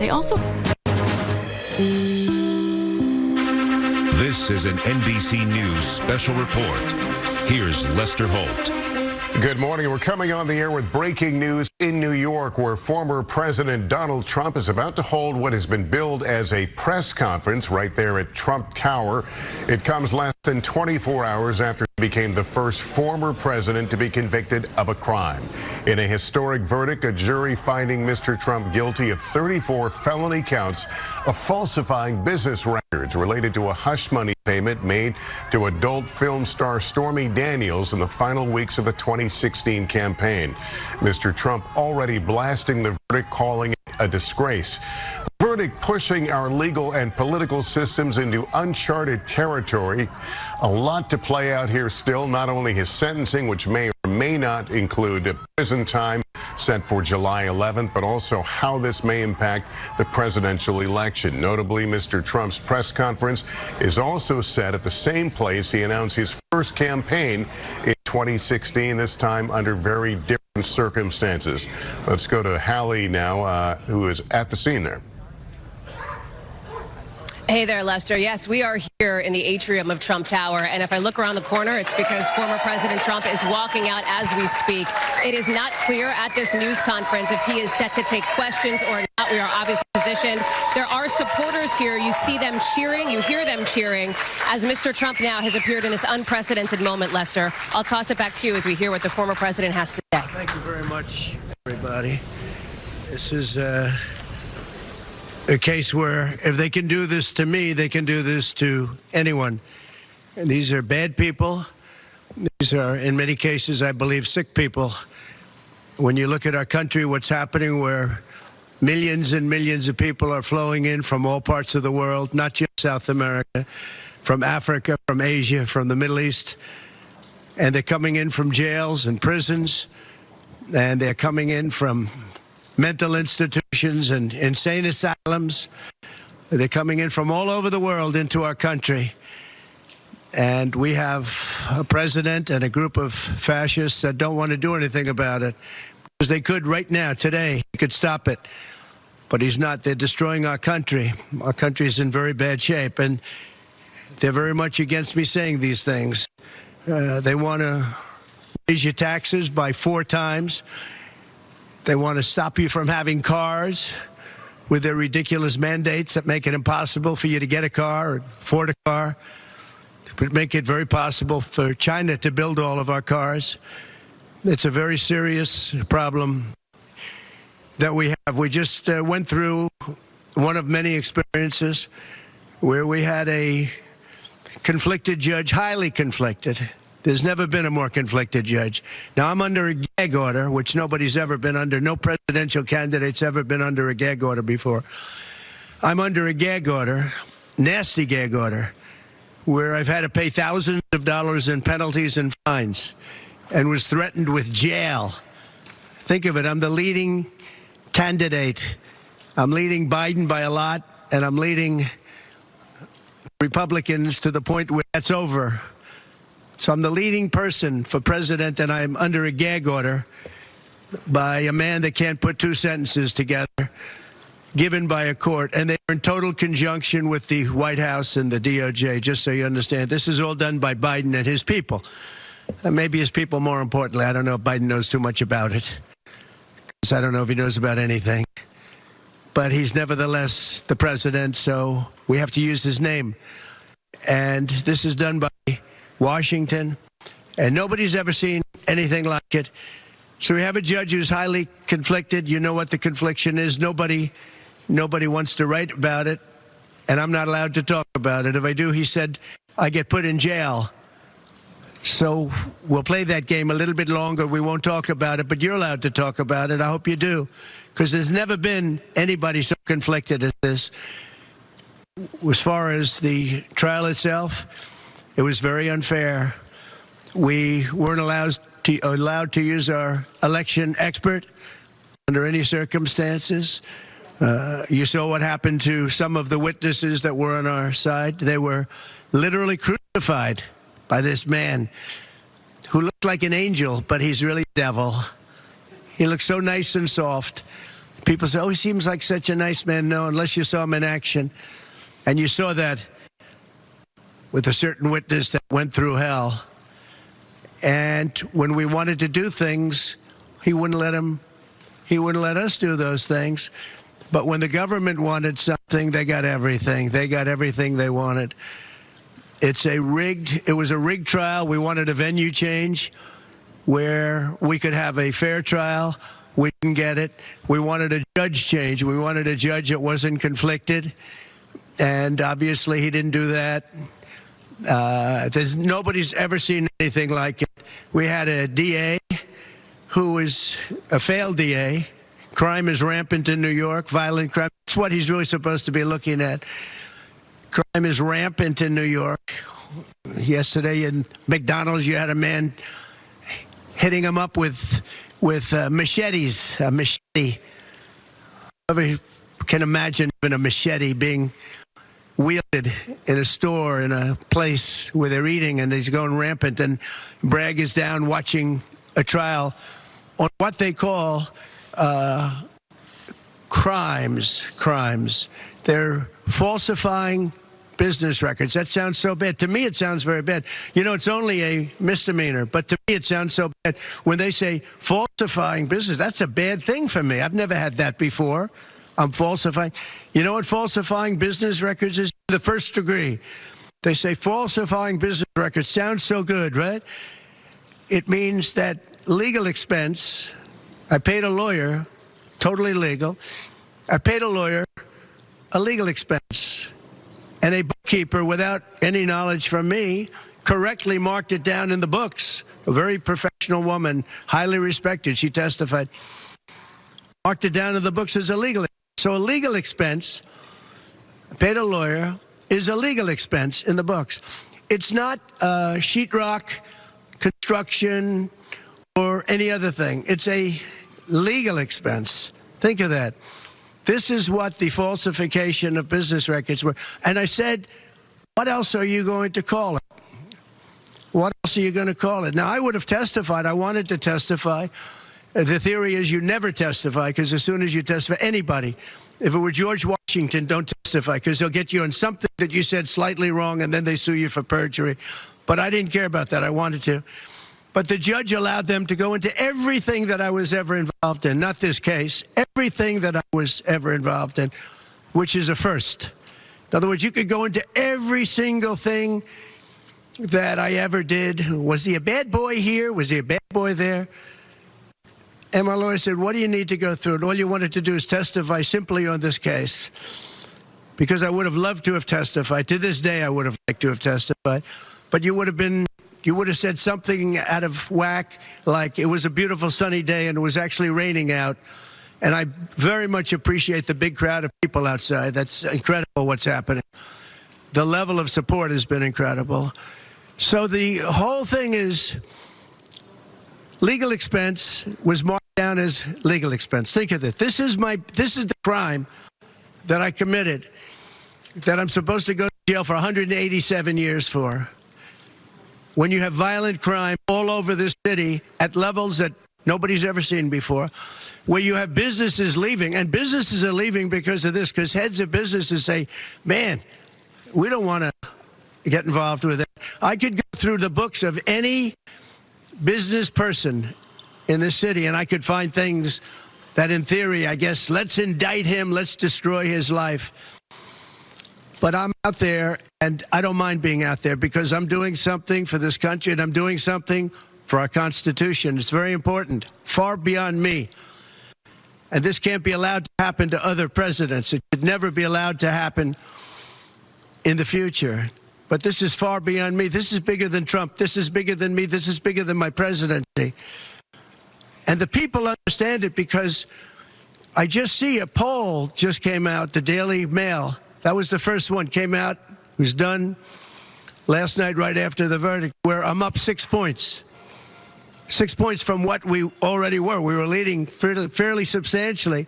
They also... This is an NBC News special report. Here's Lester Holt. Good morning. We're coming on the air with breaking news in New York, where former President Donald Trump is about to hold what has been billed as a press conference right there at Trump Tower. It comes less than 24 hours after he became the first former president to be convicted of a crime. In a historic verdict, a jury finding Mr. Trump guilty of 34 felony counts of falsifying business records related to a hush money payment made to adult film star Stormy Daniels in the final weeks of the 2016 campaign. Mr. Trump already blasting the verdict, calling it a disgrace. The verdict pushing our legal and political systems into uncharted territory. A lot to play out here still, not only his sentencing, which may or may not include prison time set for July 11th, but also how this may impact the presidential election. Notably, Mr. Trump's press conference is also set at the same place he announced his first campaign in 2016, this time under very different circumstances. Let's go to Hallie now, who is at the scene there. Hey there, Lester. Yes, we are here in the atrium of Trump Tower, and if I look around the corner, it's because former President Trump is walking out as we speak. It is not clear at this news conference if he is set to take questions or not. We are obviously positioned. There are supporters here. You see them cheering. You hear them cheering as Mr. Trump now has appeared in this unprecedented moment, Lester. I'll toss it back to you as we hear what the former president has to say. Thank you very much, everybody. This is a case where if they can do this to me, they can do this to anyone. And these are bad people. These are, in many cases, I believe, sick people. When you look at our country, what's happening where millions and millions of people are flowing in from all parts of the world, not just South America, from Africa, from Asia, from the Middle East, and they're coming in from jails and prisons, and they're coming in from mental institutions and insane asylums. They're coming in from all over the world into our country. And we have a president and a group of fascists that don't want to do anything about it. Because they could right now, today, he could stop it. But he's not. They're destroying our country. Our country is in very bad shape. And they're very much against me saying these things. They want to raise your taxes by 4 times. They want to stop you from having cars with their ridiculous mandates that make it impossible for you to get a car or afford a car. But make it very possible for China to build all of our cars. It's a very serious problem that we have. We just went through one of many experiences where we had a conflicted judge, highly conflicted. There's never been a more conflicted judge. Now, I'm under a gag order, which nobody's ever been under. No presidential candidate's ever been under a gag order before. I'm under a gag order, nasty gag order, where I've had to pay thousands of dollars in penalties and fines and was threatened with jail. Think of it. I'm the leading candidate. I'm leading Biden by a lot, and I'm leading Republicans to the point where that's over. So I'm the leading person for president, and I'm under a gag order by a man that can't put 2 sentences together, given by a court. And they're in total conjunction with the White House and the DOJ, just so you understand. This is all done by Biden and his people. And maybe his people more importantly. I don't know if Biden knows too much about it, because I don't know if he knows about anything. But he's nevertheless the president, so we have to use his name. And this is done by Washington, and nobody's ever seen anything like it. So we have a judge who's highly conflicted. You know what the confliction is. Nobody wants to write about it, and I'm not allowed to talk about it. If I do, he said, I get put in jail. So we'll play that game a little bit longer. We won't talk about it, but you're allowed to talk about it. I hope you do, because there's never been anybody so conflicted as this. As far as the trial itself, it was very unfair. We weren't allowed to use our election expert under any circumstances. You saw what happened to some of the witnesses that were on our side. They were literally crucified by this man who looked like an angel, but he's really a devil. He looks so nice and soft, People say, oh, he seems like such a nice man. No, unless you saw him in action. And you saw that with a certain witness that went through hell. And when we wanted to do things, he wouldn't let us do those things. But when the government wanted something, they got everything. They got everything they wanted. It was a rigged trial. We wanted a venue change where we could have a fair trial. We didn't get it. We wanted a judge change. We wanted a judge that wasn't conflicted. And obviously he didn't do that. Nobody's ever seen anything like it. We had a DA who is a failed DA. Crime is rampant in New York, violent crime. That's what he's really supposed to be looking at. Crime is rampant in New York. Yesterday in McDonald's, you had a man hitting him up with machetes, a machete. Whoever can imagine even a machete being wielded in a store, in a place where they're eating, and he's going rampant, and Bragg is down watching a trial on what they call crimes. They're falsifying business records. That sounds so bad. To me, it sounds very bad. You know, it's only a misdemeanor, but to me, it sounds so bad. When they say falsifying business, that's a bad thing for me. I've never had that before. I'm falsifying. You know what falsifying business records is? The first degree. They say falsifying business records. Sounds so good, right? It means that legal expense. I paid a lawyer, totally legal. I paid a lawyer a legal expense. And a bookkeeper, without any knowledge from me, correctly marked it down in the books. A very professional woman, highly respected. She testified. Marked it down in the books as a legal expense. So a legal expense, paid a lawyer, is a legal expense in the books. It's not sheetrock, construction, or any other thing. It's a legal expense. Think of that. This is what the falsification of business records were. And I said, what else are you going to call it? What else are you going to call it? Now, I would have testified. I wanted to testify. The theory is you never testify, because as soon as you testify, anybody, if it were George Washington, don't testify, because they'll get you on something that you said slightly wrong, and then they sue you for perjury. But I didn't care about that. I wanted to. But the judge allowed them to go into everything that I was ever involved in, not this case, everything that I was ever involved in, which is a first. In other words, you could go into every single thing that I ever did. Was he a bad boy here? Was he a bad boy there? And my lawyer said, what do you need to go through? And all you wanted to do is testify simply on this case. Because I would have loved to have testified. To this day, I would have liked to have testified. But you would have said something out of whack, like it was a beautiful sunny day and it was actually raining out. And I very much appreciate the big crowd of people outside. That's incredible what's happening. The level of support has been incredible. So the whole thing is legal expense was marked down as legal expense. Think of it. This is the crime that I committed, that I'm supposed to go to jail for 187 years for. When you have violent crime all over this city at levels that nobody's ever seen before, where you have businesses leaving, and businesses are leaving because of this, because heads of businesses say, man, we don't want to get involved with it. I could go through the books of any business person in this city, and I could find things that in theory, I guess, let's indict him, let's destroy his life. But I'm out there, and I don't mind being out there, because I'm doing something for this country, and I'm doing something for our Constitution. It's very important, far beyond me. And this can't be allowed to happen to other presidents. It should never be allowed to happen in the future. But this is far beyond me. This is bigger than Trump. This is bigger than me. This is bigger than my presidency. And the people understand it, because I just see a poll just came out, the Daily Mail. That was the first one, came out, was done last night right after the verdict, where I'm up 6 points. 6 points from what we already were. We were leading fairly substantially.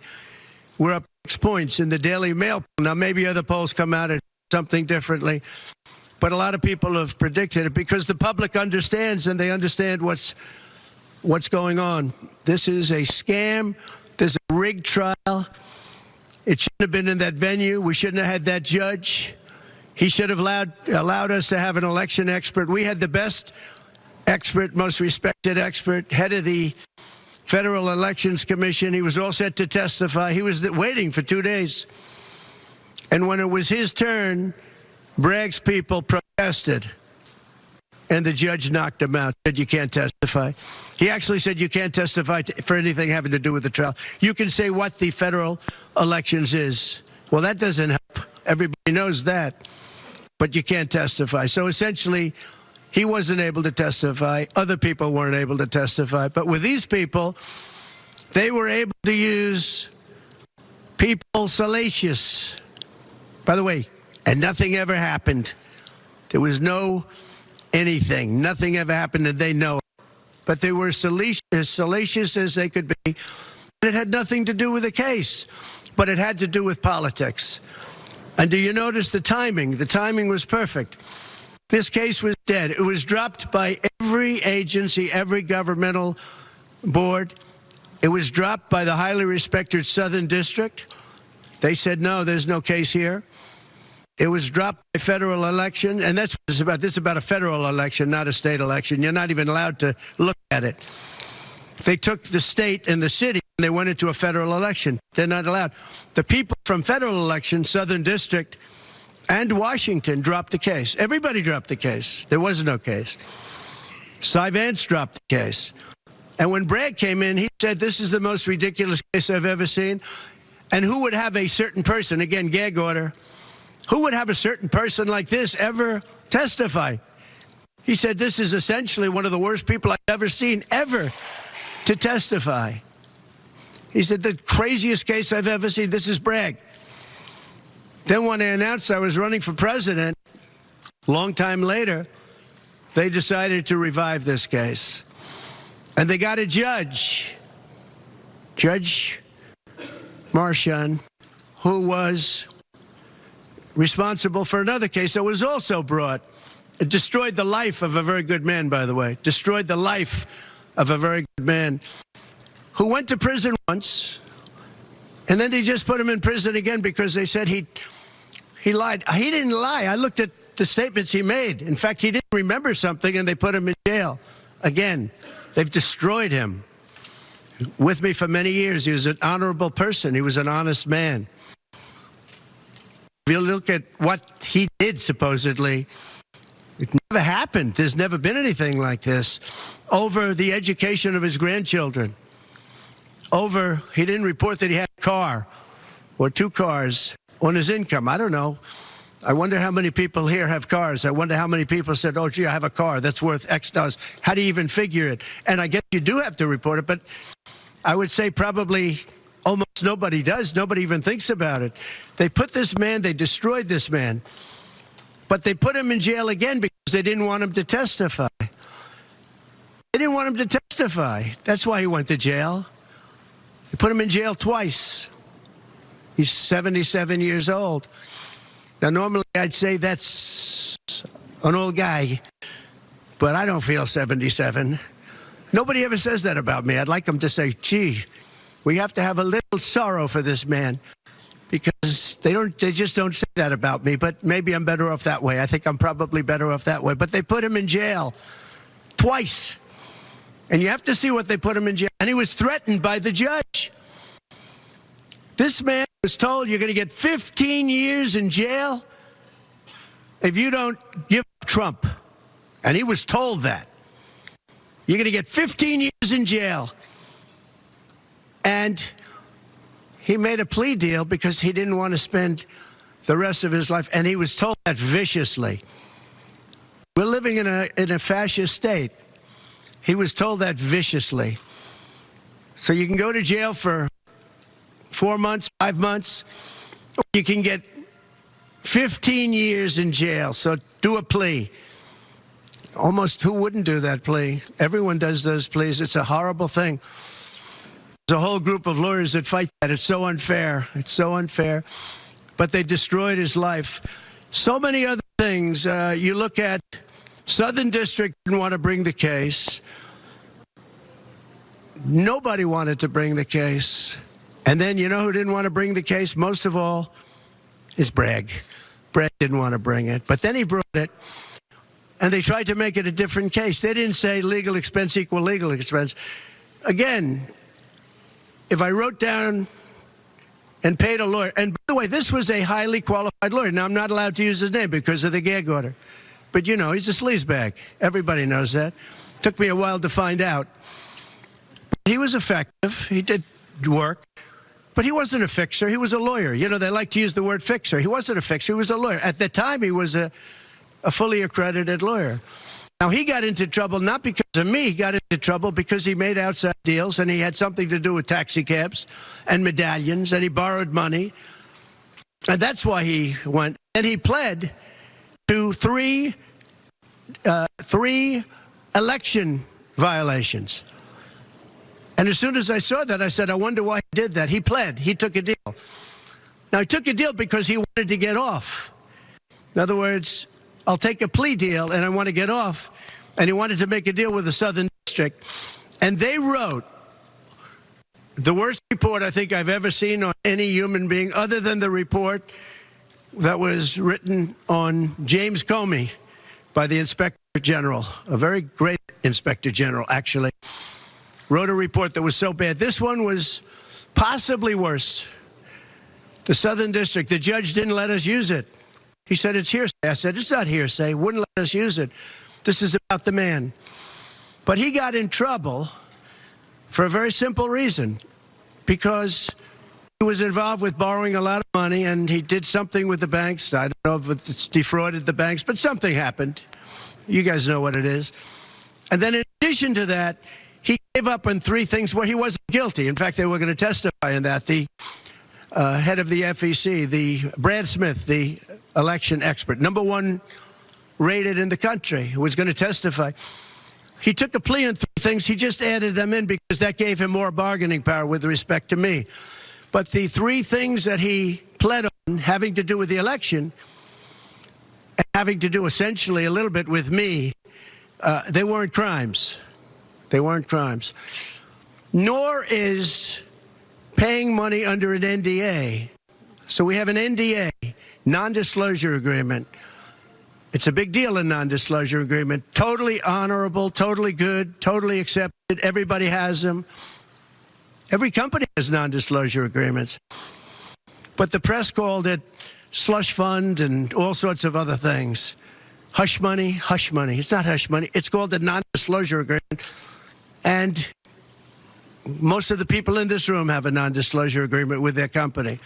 We're up 6 points in the Daily Mail. Now, maybe other polls come out and something differently. But a lot of people have predicted it, because the public understands, and they understand what's going on. This is a scam. There's a rigged trial. It shouldn't have been in that venue. We shouldn't have had that judge. He should have allowed us to have an election expert. We had the best expert, most respected expert, head of the Federal Elections Commission. He was all set to testify. He was waiting for 2 days. And when it was his turn, Bragg's people protested. And the judge knocked him out, said you can't testify. He actually said you can't testify for anything having to do with the trial. You can say what the federal elections is. Well, that doesn't help. Everybody knows that. But you can't testify. So essentially, he wasn't able to testify. Other people weren't able to testify. But with these people, they were able to use people salacious. By the way, and nothing ever happened. There was no anything. Nothing ever happened, and they know it. But they were as salacious as they could be. And it had nothing to do with the case, but it had to do with politics. And do you notice the timing? The timing was perfect. This case was dead. It was dropped by every agency, every governmental board. It was dropped by the highly respected Southern District. They said, no, there's no case here. It was dropped by federal election, and that's what it's about. This is about a federal election, not a state election. You're not even allowed to look at it. They took the state and the city, and they went into a federal election. They're not allowed. The people from federal election, Southern District, and Washington dropped the case. Everybody dropped the case. There was no case. Cy Vance dropped the case. And when Bragg came in, he said, this is the most ridiculous case I've ever seen. And who would have a certain person, again, gag order, who would have a certain person like this ever testify? He said, this is essentially one of the worst people I've ever seen, ever, to testify. He said, the craziest case I've ever seen, this is Bragg. Then when I announced I was running for president, a long time later, they decided to revive this case. And they got a judge, Judge Marchand, who was responsible for another case that was also brought. It destroyed the life of a very good man, by the way. Destroyed the life of a very good man who went to prison once, and then they just put him in prison again because they said he lied. He didn't lie. I looked at the statements he made. In fact, he didn't remember something, and they put him in jail again. They've destroyed him. With me for many years, he was an honorable person. He was an honest man. If you look at what he did, supposedly, it never happened. There's never been anything like this. Over the education of his grandchildren. Over, he didn't report that he had a car or 2 cars on his income. I don't know. I wonder how many people here have cars. I wonder how many people said, oh, gee, I have a car that's worth X dollars. How do you even figure it? And I guess you do have to report it, but I would say probably almost nobody does. Nobody even thinks about it. They put this man, they destroyed this man, but they put him in jail again because they didn't want him to testify. They didn't want him to testify. That's why he went to jail. They put him in jail twice. He's 77 years old. Now, normally I'd say that's an old guy, but I don't feel 77. Nobody ever says that about me. I'd like them to say, gee, we have to have a little sorrow for this man, because they just don't say that about me. But maybe I'm better off that way. I think I'm probably better off that way. But they put him in jail twice. And you have to see what they put him in jail. And he was threatened by the judge. This man was told, you're going to get 15 years in jail if you don't give up Trump. And he was told that. You're going to get 15 years in jail. And he made a plea deal because he didn't want to spend the rest of his life. And he was told that viciously. We're living in a fascist state. He was told that viciously. So you can go to jail for 4 months, 5 months, or you can get 15 years in jail. So do a plea. Almost who wouldn't do that plea? Everyone does those pleas. It's a horrible thing. There's a whole group of lawyers that fight that. It's so unfair. It's so unfair. But they destroyed his life. So many other things. You look at Southern District didn't want to bring the case. Nobody wanted to bring the case. And then you know who didn't want to bring the case most of all? Is Bragg. Bragg didn't want to bring it. But then he brought it, and they tried to make it a different case. They didn't say legal expense equal legal expense. Again, if I wrote down and paid a lawyer, and by the way, this was a highly qualified lawyer. Now, I'm not allowed to use his name because of the gag order. But, you know, he's a sleazebag. Everybody knows that. Took me a while to find out. He was effective. He did work. But he wasn't a fixer. He was a lawyer. You know, they like to use the word fixer. He wasn't a fixer. He was a lawyer. At the time, he was a fully accredited lawyer. Now, he got into trouble not because of me. He got into trouble because he made outside deals, and he had something to do with taxi cabs and medallions, and he borrowed money. And that's why he went. And he pled to three election violations. And as soon as I saw that, I said, I wonder why he did that. He pled. He took a deal. Now, he took a deal because he wanted to get off. In other words, I'll take a plea deal, and I want to get off. And he wanted to make a deal with the Southern District. And they wrote the worst report I think I've ever seen on any human being, other than the report that was written on James Comey by the Inspector General, a very great Inspector General, actually. Wrote a report that was so bad. This one was possibly worse. The Southern District, the judge didn't let us use it. He said, it's hearsay. I said, it's not hearsay. Wouldn't let us use it. This is about the man. But he got in trouble for a very simple reason, because he was involved with borrowing a lot of money, and he did something with the banks. I don't know if it's defrauded the banks, but something happened. You guys know what it is. And then in addition to that, he gave up on three things where he wasn't guilty. In fact, they were going to testify in that. The head of the FEC, the Brad Smith, the election expert, #1 rated in the country, who was going to testify. He took a plea on three things. He just added them in because that gave him more bargaining power with respect to me. But the three things that he pled on, having to do with the election, and having to do essentially a little bit with me, they weren't crimes. They weren't crimes. Nor is paying money under an NDA. So we have an NDA, non-disclosure agreement. It's a big deal, a non-disclosure agreement. Totally honorable, totally good, totally accepted. Everybody has them. Every company has non-disclosure agreements. But the press called it slush fund and all sorts of other things. Hush money, hush money. It's not hush money. It's called a non-disclosure agreement. And most of the people in this room have a non-disclosure agreement with their company.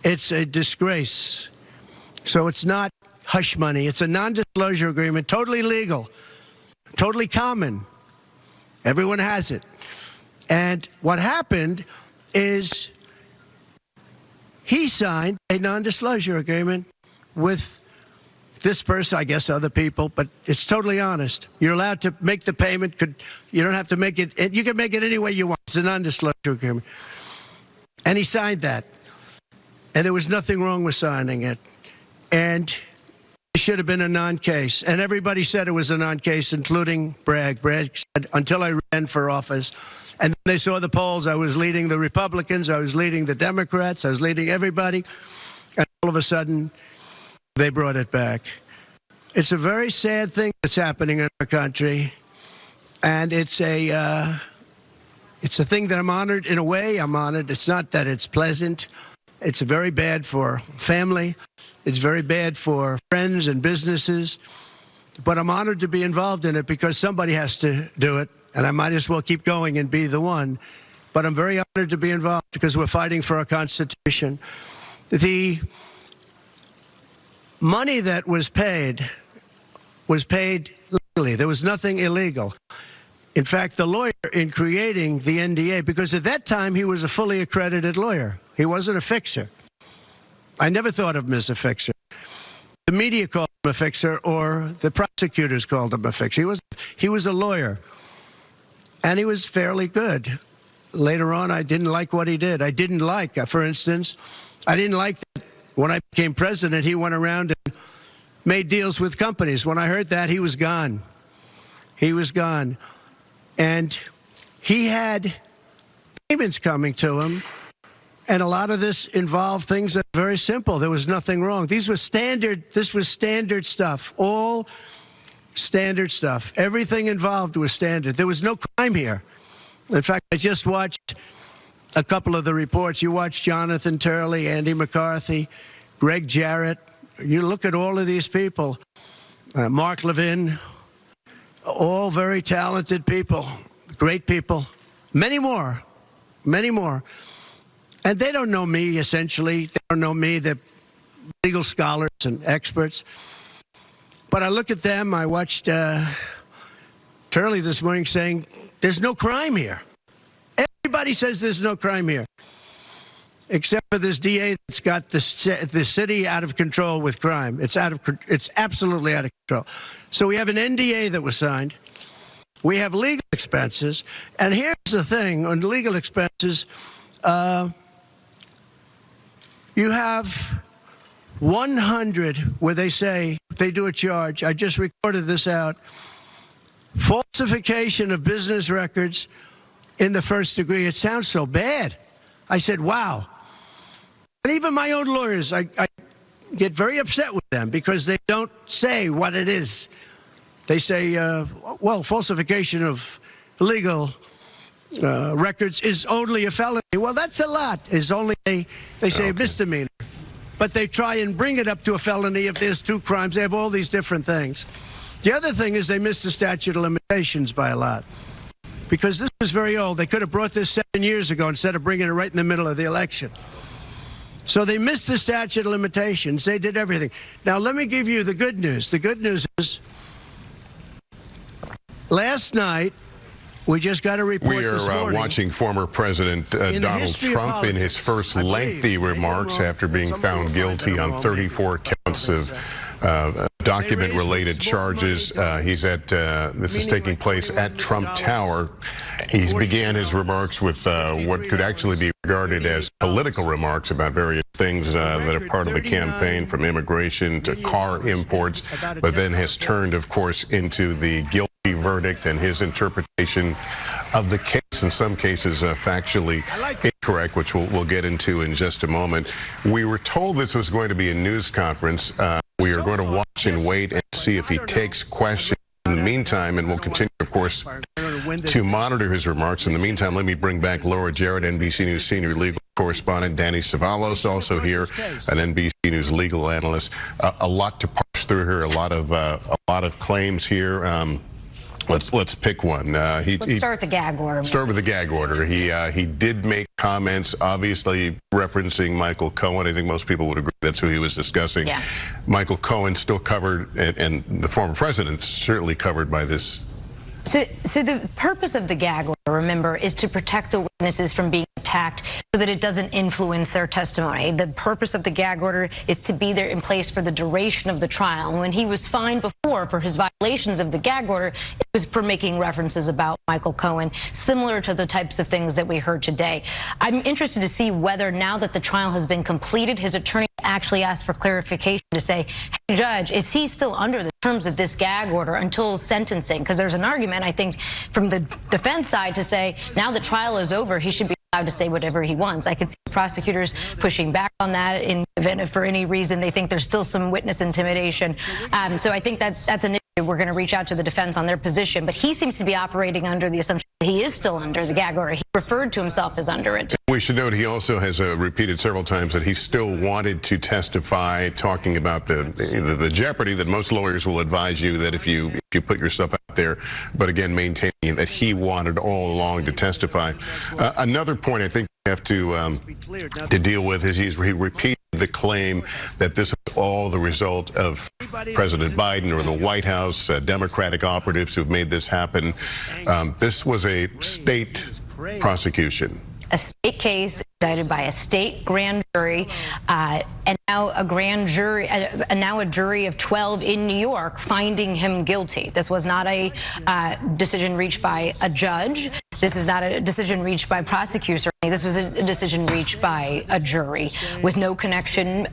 It's a disgrace. So it's not hush money. It's a non-disclosure agreement, totally legal, totally common. Everyone has it. And what happened is he signed a non-disclosure agreement with this person, I guess other people, but it's totally honest. You're allowed to make the payment. You don't have to make it. You can make it any way you want. It's a non-disclosure agreement. And he signed that. And there was nothing wrong with signing it. And it should have been a non-case. And everybody said it was a non-case, including Bragg. Bragg said, until I ran for office. And then they saw the polls. I was leading the Republicans. I was leading the Democrats. I was leading everybody. And all of a sudden, they brought it back. It's a very sad thing that's happening in our country. And it's a thing that I'm honored. In a way, I'm honored. It's not that it's pleasant. It's very bad for family. It's very bad for friends and businesses. But I'm honored to be involved in it because somebody has to do it. And I might as well keep going and be the one. But I'm very honored to be involved because we're fighting for our Constitution. The money that was paid legally. There was nothing illegal. In fact, the lawyer in creating the NDA, because at that time he was a fully accredited lawyer. He wasn't a fixer. I never thought of him as a fixer. The media called him a fixer, or the prosecutors called him a fixer. He was a lawyer, and he was fairly good. Later on, I didn't like what he did. I didn't like, for instance, I didn't like that when I became president, he went around and made deals with companies. When I heard that, he was gone. He was gone. And he had payments coming to him And a lot of this involved things that are very simple. There was nothing wrong. This was standard stuff, all standard stuff. Everything involved was standard. There was no crime here. In fact, I just watched a couple of the reports. You watched Jonathan Turley, Andy McCarthy, Greg Jarrett. You look at all of these people, Mark Levin, all very talented people, great people, many more. And they don't know me, essentially. They don't know me. They're legal scholars and experts. But I look at them. I watched Turley this morning saying, there's no crime here. Everybody says there's no crime here, except for this DA that's got the city out of control with crime. It's absolutely out of control. So we have an NDA that was signed. We have legal expenses. And here's the thing on legal expenses. You have 100 where they say, they do a charge. I just recorded this out. Falsification of business records in the first degree. It sounds so bad. I said, wow. And even my own lawyers, I get very upset with them because they don't say what it is. They say, well, falsification of legal records is only a felony. Well, that's a lot. They say a misdemeanor. But they try and bring it up to a felony if there's 2 crimes. They have all these different things. The other thing is they missed the statute of limitations by a lot. Because this was very old. They could have brought this 7 years ago instead of bringing it right in the middle of the election. So they missed the statute of limitations. They did everything. Now, let me give you the good news. The good news is last night, we just got a report this morning. We are watching former President Donald Trump in his first lengthy remarks after being found guilty on 34 counts of document-related charges. This is taking place at Trump Tower. He began his remarks with what could actually be regarded as political remarks about various things that are part of the campaign, from immigration to car imports, but then has turned, of course, into the guilty verdict and his interpretation of the case, in some cases factually incorrect, which we'll get into in just a moment. We were told this was going to be a news conference. We are going to watch and wait and see if he takes questions in the meantime, and we'll continue, of course, to monitor his remarks. In the meantime, let me bring back Laura Jarrett, NBC News senior legal correspondent, Danny Savalos, also here, an NBC News legal analyst. A lot to parse through here, a lot of claims here. Let's pick one. Let's start with the gag order. Start with the gag order. He did make comments, obviously referencing Michael Cohen. I think most people would agree that's who he was discussing. Yeah. Michael Cohen still covered, and the former president certainly covered by this. So the purpose of the gag order, remember, is to protect the witnesses from being attacked so that it doesn't influence their testimony. The purpose of the gag order is to be there in place for the duration of the trial. And when he was fined before for his violations of the gag order, it was for making references about Michael Cohen, similar to the types of things that we heard today. I'm interested to see whether, now that the trial has been completed, his attorney actually asked for clarification to say, hey, Judge, is he still under the terms of this gag order until sentencing? Because there's an argument, I think, from the defense side to say, now the trial is over, he should be allowed to say whatever he wants. I can see prosecutors pushing back on that in event if for any reason they think there's still some witness intimidation. So I think that's an issue. We're going to reach out to the defense on their position, but he seems to be operating under the assumption that he is still under the gag order. He referred to himself as under it. We should note he also has repeated several times that he still wanted to testify, talking about the jeopardy that most lawyers will advise you that if you put yourself out there, but again maintaining that he wanted all along to testify. Another point I think we have to deal with is he repeated the claim that this is all the result of President Biden or the White House, Democratic operatives who've made this happen. This was a state prosecution. A state case indicted by a state grand jury, and now a grand jury, now a jury of 12 in New York finding him guilty. This was not a decision reached by a judge. This is not a decision reached by prosecutors. This was a decision reached by a jury with no connection,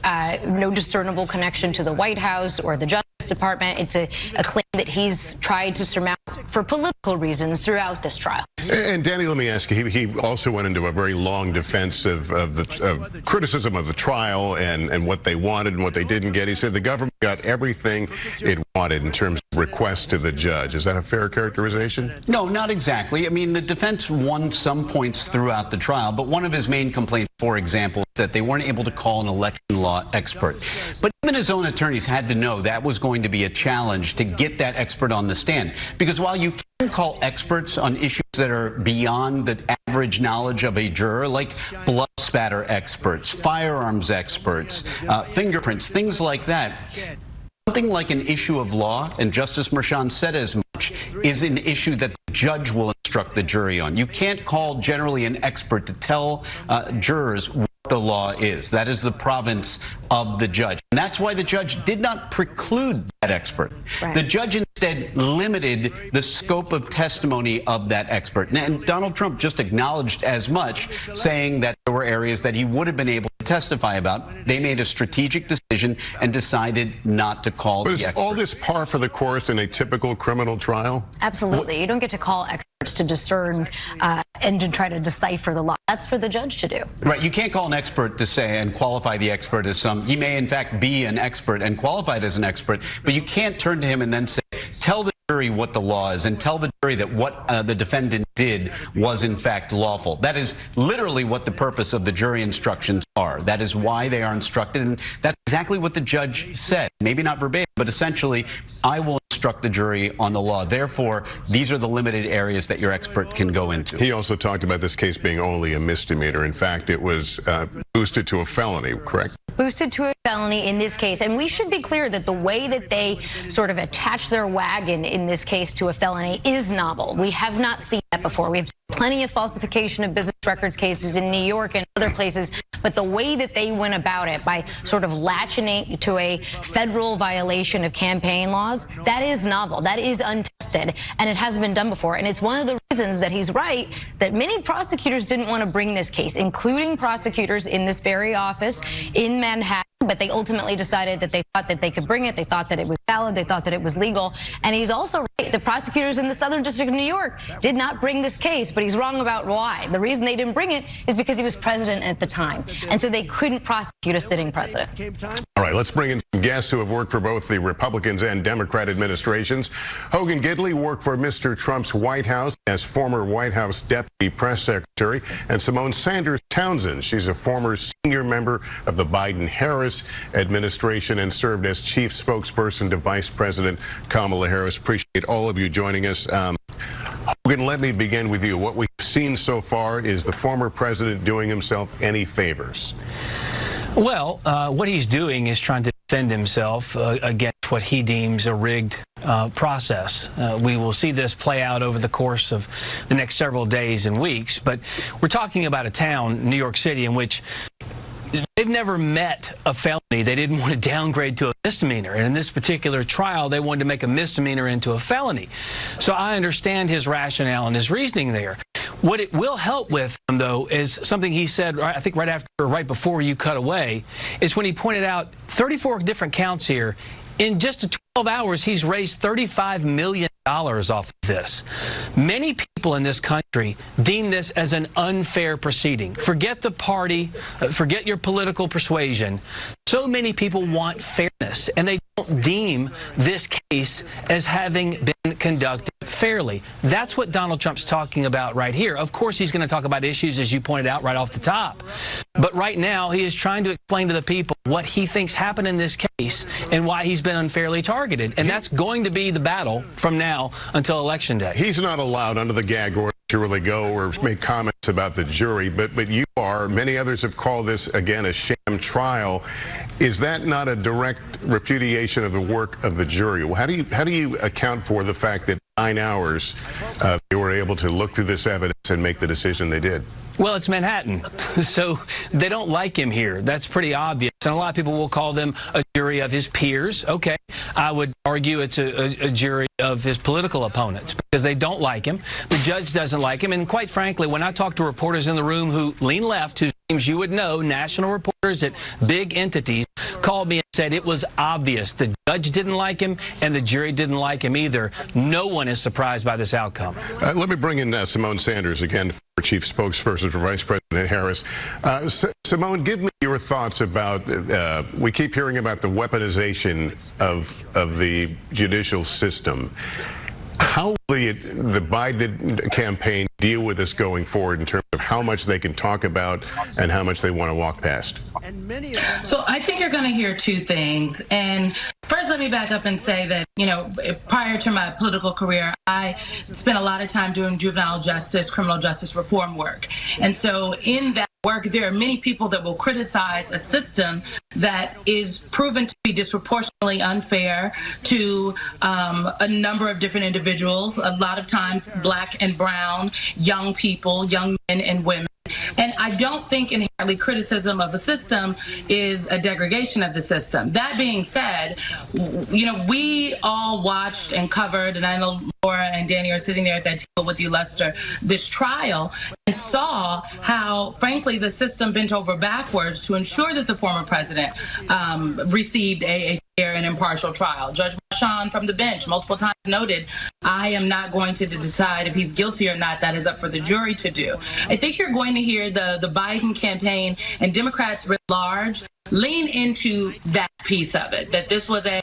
no discernible connection to the White House or the Justice Department. It's a claim that he's tried to surmount for political reasons throughout this trial. And Danny, let me ask you, he also went into a very long defense of the criticism of the trial and what they wanted and what they didn't get. He said the government got everything it wanted in terms of requests to the judge. Is that a fair characterization? No, not exactly. I mean, the defense won some points throughout the trial, but one of his main complaints, for example, is that they weren't able to call an election law expert. But even his own attorneys had to know that was going to be a challenge to get that expert on the stand. Because while you can call experts on issues that are beyond the average knowledge of a juror, like blood spatter experts, firearms experts, fingerprints, things like that, something like an issue of law, and Justice Merchan said as much, is an issue that the judge will instruct the jury on. You can't call generally an expert to tell jurors what the law is. That is the province of the judge. And that's why the judge did not preclude that expert. Right. The judge instead limited the scope of testimony of that expert. And Donald Trump just acknowledged as much, saying that there were areas that he would have been able to testify about. They made a strategic decision and decided not to call the expert. But is all this par for the course in a typical criminal trial? Absolutely. You don't get to call experts to discern and to try to decipher the law. That's for the judge to do. Right. You can't call an expert to say and qualify the expert as he may in fact be an expert and qualified as an expert, but you can't turn to him and then say, tell the jury what the law is and tell the jury that what the defendant did was in fact lawful. That is literally what the purpose of the jury instructions are. That is why they are instructed, and that's exactly what the judge said. Maybe not verbatim, but essentially, I will instruct the jury on the law. Therefore, these are the limited areas that your expert can go into. He also talked about this case being only a misdemeanor. In fact, it was boosted to a felony, correct? Boosted to a felony in this case. And we should be clear that the way that they sort of attach their wagon in this case to a felony is novel. We have not seen that before. We have seen plenty of falsification of business records cases in New York and other places, but the way that they went about it by sort of latching it to a federal violation of campaign laws, that is novel. That is untested, and it hasn't been done before. And it's one of the reasons that he's right that many prosecutors didn't want to bring this case, including prosecutors in this very office in Manhattan. But they ultimately decided that they thought that they could bring it. They thought that it was valid. They thought that it was legal. And he's also right. The prosecutors in the Southern District of New York did not bring this case, but he's wrong about why. The reason they didn't bring it is because he was president at the time. And so they couldn't prosecute a sitting president. All right, let's bring in some guests who have worked for both the Republicans and Democrat administrations. Hogan Gidley worked for Mr. Trump's White House as former White House deputy press secretary. And Simone Sanders Townsend, she's a former senior member of the Biden-Harris administration and served as chief spokesperson to Vice President Kamala Harris. Appreciate all of you joining us. Hogan, let me begin with you. What we've seen so far, is the former president doing himself any favors? Well, what he's doing is trying to defend himself against what he deems a rigged process. We will see this play out over the course of the next several days and weeks, but we're talking about a town, New York City, in which they've never met a felony. They didn't want to downgrade to a misdemeanor. And in this particular trial, they wanted to make a misdemeanor into a felony. So I understand his rationale and his reasoning there. What it will help with him, though, is something he said, I think right before you cut away, is when he pointed out 34 different counts here. In just 12 hours, he's raised $35 million off of this. Many people in this country deem this as an unfair proceeding. Forget the party, forget your political persuasion. So many people want fairness, and they don't deem this case as having been conducted fairly. That's what Donald Trump's talking about right here. Of course, he's going to talk about issues, as you pointed out, right off the top. But right now, he is trying to explain to the people what he thinks happened in this case and why he's been unfairly targeted. And that's going to be the battle from now until Election Day. He's not allowed under the gag order to really go or make comments about the jury, but you are. Many others have called this, again, a sham trial. Is that not a direct repudiation of the work of the jury? How do you account for the fact that 9 hours they were able to look through this evidence and make the decision they did? Well, it's Manhattan, so they don't like him here. That's pretty obvious. And a lot of people will call them a jury of his peers. Okay, I would argue it's a jury of his political opponents because they don't like him. The judge doesn't like him. And quite frankly, when I talk to reporters in the room who lean left, whose names you would know, national reporters at big entities, called me and said it was obvious. The judge didn't like him, and the jury didn't like him either. No one is surprised by this outcome. Let me bring in Simone Sanders again, Chief Spokesperson for Vice President Harris. Simone, give me your thoughts about, we keep hearing about the weaponization of the judicial system. How will the Biden campaign deal with this going forward in terms of how much they can talk about and how much they want to walk past? So I think you're going to hear two things. And first, let me back up and say that, you know, prior to my political career, I spent a lot of time doing juvenile justice, criminal justice reform work. And so in that work, there are many people that will criticize a system that is proven to be disproportionately unfair to a number of different individuals, a lot of times black and brown, young people, young men and women. And I don't think inherently criticism of a system is a degradation of the system. That being said, you know, we all watched and covered, and I know Laura and Danny are sitting there at that table with you, Lester, this trial, and saw how, frankly, the system bent over backwards to ensure that the former president received a fair and impartial trial. Judge Sean from the bench multiple times noted, I am not going to decide if he's guilty or not. That is up for the jury to do. I think you're going to hear the Biden campaign and Democrats writ large lean into that piece of it, that this was a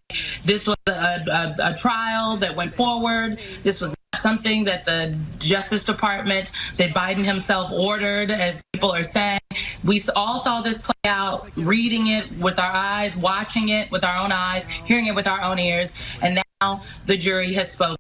trial that went forward. This was not something that the Justice Department, that Biden himself ordered, as people are saying. We all saw this play out, reading it with our eyes, watching it with our own eyes, hearing it with our own ears, and now the jury has spoken,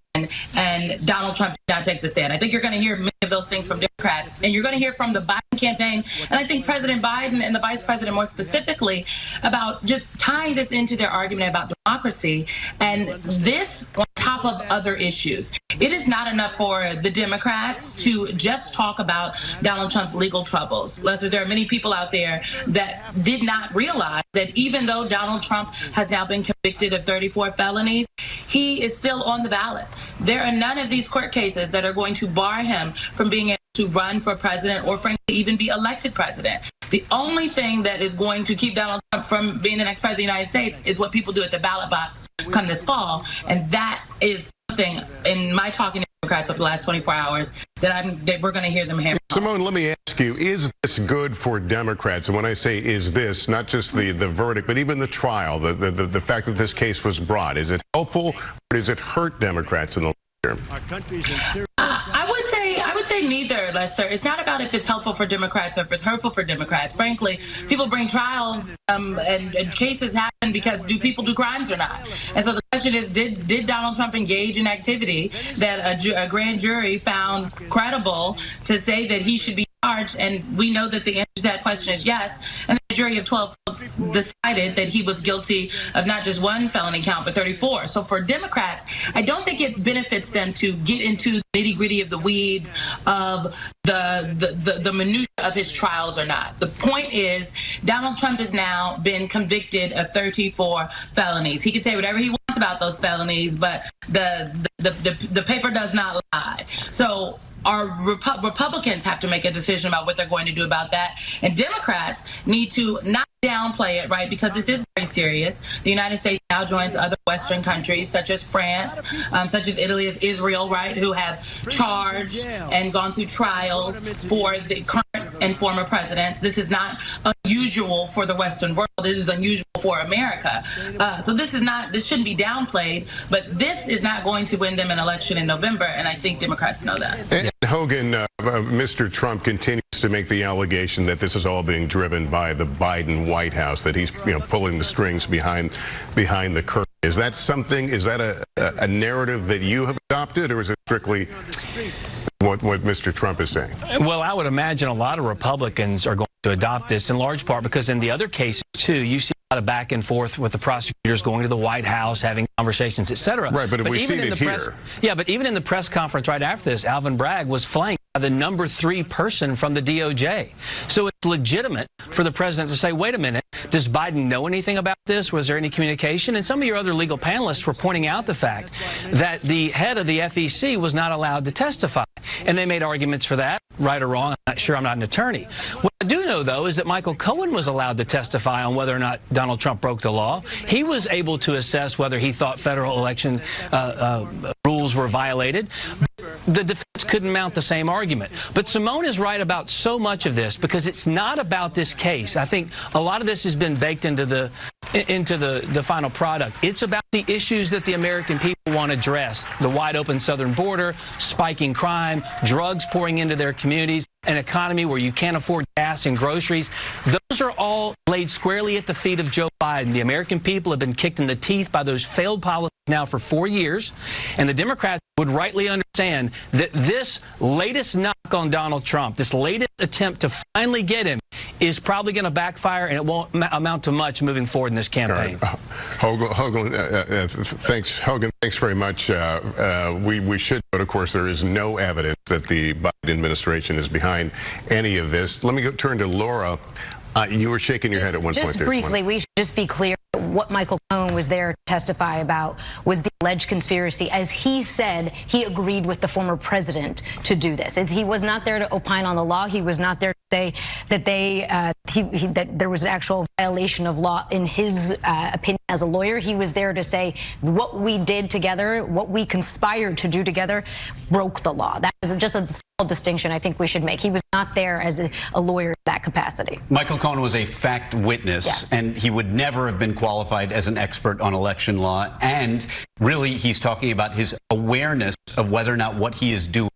and Donald Trump did not take the stand. I think you're going to hear many of those things from Democrats, and you're going to hear from the Biden campaign, and I think President Biden and the Vice President more specifically, about just tying this into their argument about democracy, and this on top of other issues. It is not enough for the Democrats to just talk about Donald Trump's legal troubles. Lester, there are many people out there that did not realize that even though Donald Trump has now been convicted of 34 felonies, he is still on the ballot. There are none of these court cases that are going to bar him from being able to run for president or frankly even be elected president. The only thing that is going to keep Donald Trump from being the next president of the United States is what people do at the ballot box come this fall. And that is something in my talking to Democrats over the last 24 hours that we're going to hear them hammer. Simone, let me ask you, is this good for Democrats? And when I say is this, not just the verdict, but even the trial, the fact that this case was brought, is it helpful or does it hurt Democrats in the long term? I would say neither, Lester. It's not about if it's helpful for Democrats or if it's hurtful for Democrats. Frankly, people bring trials and cases happen because do people do crimes or not? And so the question is, did Donald Trump engage in activity that a grand jury found credible to say that he should be charged? And we know that the answer to that question is yes. And the jury of 12 folks decided that he was guilty of not just one felony count, but 34. So for Democrats, I don't think it benefits them to get into the nitty-gritty of the weeds of the minutia of his trials or not. The point is, Donald Trump has now been convicted of 34 felonies. He can say whatever he wants about those felonies, but the paper does not lie. So our Republicans have to make a decision about what they're going to do about that. And Democrats need to not downplay it, right? Because this is very serious. The United States now joins other Western countries, such as France, such as Italy, as Israel, right, who have charged and gone through trials for the current and former presidents. This is not unusual for the Western world. It is unusual for America. So this shouldn't be downplayed, but this is not going to win them an election in November, and I think Democrats know that. And Hogan, Mr. Trump continues to make the allegation that this is all being driven by the Biden White House, that he's pulling the strings behind the curtain. Is that something? Is that a narrative that you have adopted, or is it strictly what Mr. Trump is saying? Well, I would imagine a lot of Republicans are going to adopt this in large part because in the other cases too, you see a lot of back and forth with the prosecutors going to the White House, having conversations, etc. Right, but if we see it here. Yeah, but even in the press conference right after this, Alvin Bragg was flanked by the number 3 person from the DOJ. So it's legitimate for the president to say, wait a minute, does Biden know anything about this? Was there any communication? And some of your other legal panelists were pointing out the fact that the head of the FEC was not allowed to testify. And they made arguments for that, right or wrong. I'm not sure. I'm not an attorney. What I do know, though, is that Michael Cohen was allowed to testify on whether or not Donald Trump broke the law. He was able to assess whether he thought federal election rules were violated. The defense couldn't mount the same argument. But Simone is right about so much of this because it's not about this case. I think a lot of this has been baked into the final product. It's about the issues that the American people want to address. The wide open southern border, spiking crime, drugs pouring into their communities, an economy where you can't afford gas and groceries. Those are all laid squarely at the feet of Joe Biden. The American people have been kicked in the teeth by those failed policies now for 4 years, and the Democrats would rightly understand that this latest knock on Donald Trump, this latest attempt to finally get him, is probably going to backfire, and it won't amount to much moving forward in this campaign. Hogan, thanks. Hogan, thanks very much. We should, but of course there is no evidence that the Biden administration is behind any of this. Let me turn to Laura. You were shaking your head at one point. Just briefly, we should just be clear. What Michael Cohen was there to testify about was the alleged conspiracy. As he said, he agreed with the former president to do this. He was not there to opine on the law. He was not there to say that that there was an actual violation of law in his opinion as a lawyer. He was there to say what we did together, what we conspired to do together, broke the law. That is just a small distinction I think we should make. He was not there as a lawyer in that capacity. Michael Cohen was a fact witness, yes, and he would never have been qualified as an expert on election law. And really, he's talking about his awareness of whether or not what he is doing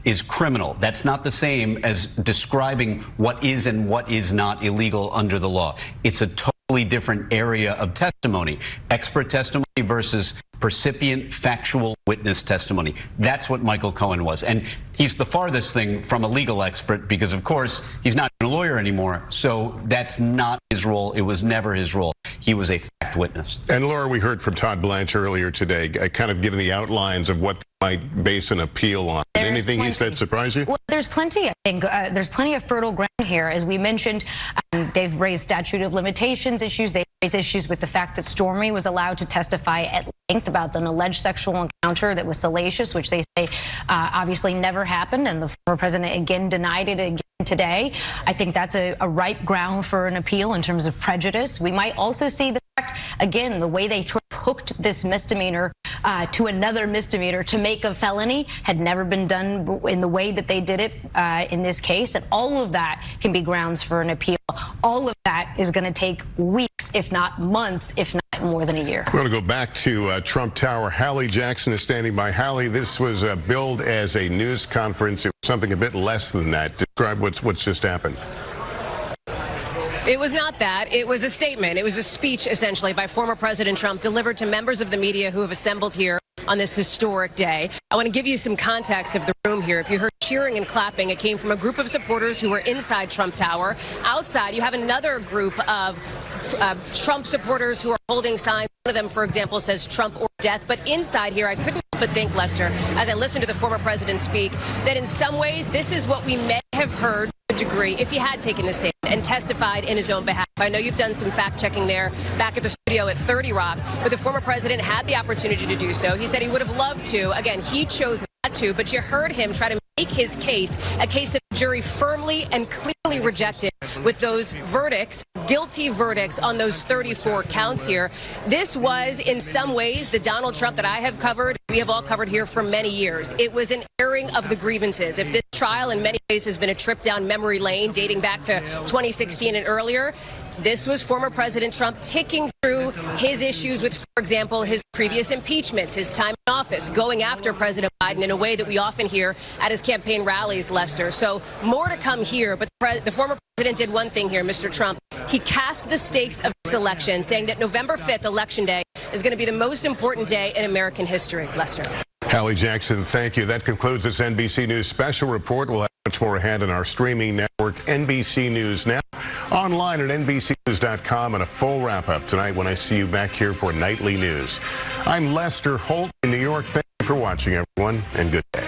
is criminal. That's not the same as describing what is and what is not illegal under the law. It's a totally different area of testimony. Expert testimony versus percipient factual witness testimony. That's what Michael Cohen was. And he's the farthest thing from a legal expert because, of course, he's not a lawyer anymore. So that's not his role. It was never his role. He was a fact witness. And Laura, we heard from Todd Blanche earlier today, kind of giving the outlines of what they might base an appeal on. Anything he said surprise you? Well, there's plenty, I think. There's plenty of fertile ground here. As we mentioned, they've raised statute of limitations issues. They've raised issues with the fact that Stormy was allowed to testify at length about an alleged sexual encounter that was salacious, which they say obviously never happened, and the former president again denied it again today. I think that's a ripe ground for an appeal in terms of prejudice. We might also see the fact, again, the way they hooked this misdemeanor to another misdemeanor to make a felony had never been done in the way that they did it in this case. And all of that can be grounds for an appeal. All of that is going to take weeks, if not months, if not more than a year. We're going to go back to Trump Tower. Hallie Jackson is standing by. Hallie, this was billed as a news conference. It was something a bit less than that. Describe what's just happened. It was not that. It was a statement. It was a speech, essentially, by former President Trump delivered to members of the media who have assembled here on this historic day. I want to give you some context of the room here. If you heard cheering and clapping, it came from a group of supporters who were inside Trump Tower. Outside, you have another group of Trump supporters who are holding signs. One of them, for example, says Trump or death. But inside here, I couldn't help but think, Lester, as I listened to the former president speak, that in some ways, this is what we may have heard to a degree if he had taken the stand and testified in his own behalf. I know you've done some fact-checking there back at the studio at 30 Rock, but the former president had the opportunity to do so. He said he would have loved to. Again, he chose not to, but you heard him try to make his case, a case that the jury firmly and clearly rejected with those verdicts, guilty verdicts on those 34 counts here. This was, in some ways, the Donald Trump that I have covered, we have all covered here for many years. It was an airing of the grievances. If this trial in many ways has been a trip down memory lane dating back to 2016 and earlier, this was former President Trump ticking through his issues with, for example, his previous impeachments, his time in office, going after President Biden in a way that we often hear at his campaign rallies, Lester. So more to come here, but the former president did one thing here, Mr. Trump. He cast the stakes of this election, saying that November 5th, Election Day, is going to be the most important day in American history. Lester. Hallie Jackson, thank you. That concludes this NBC News special report. We'll have much more ahead on our streaming network, NBC News Now, online at NBCnews.com, and a full wrap-up tonight when I see you back here for Nightly News. I'm Lester Holt in New York. Thank you for watching, everyone, and good day.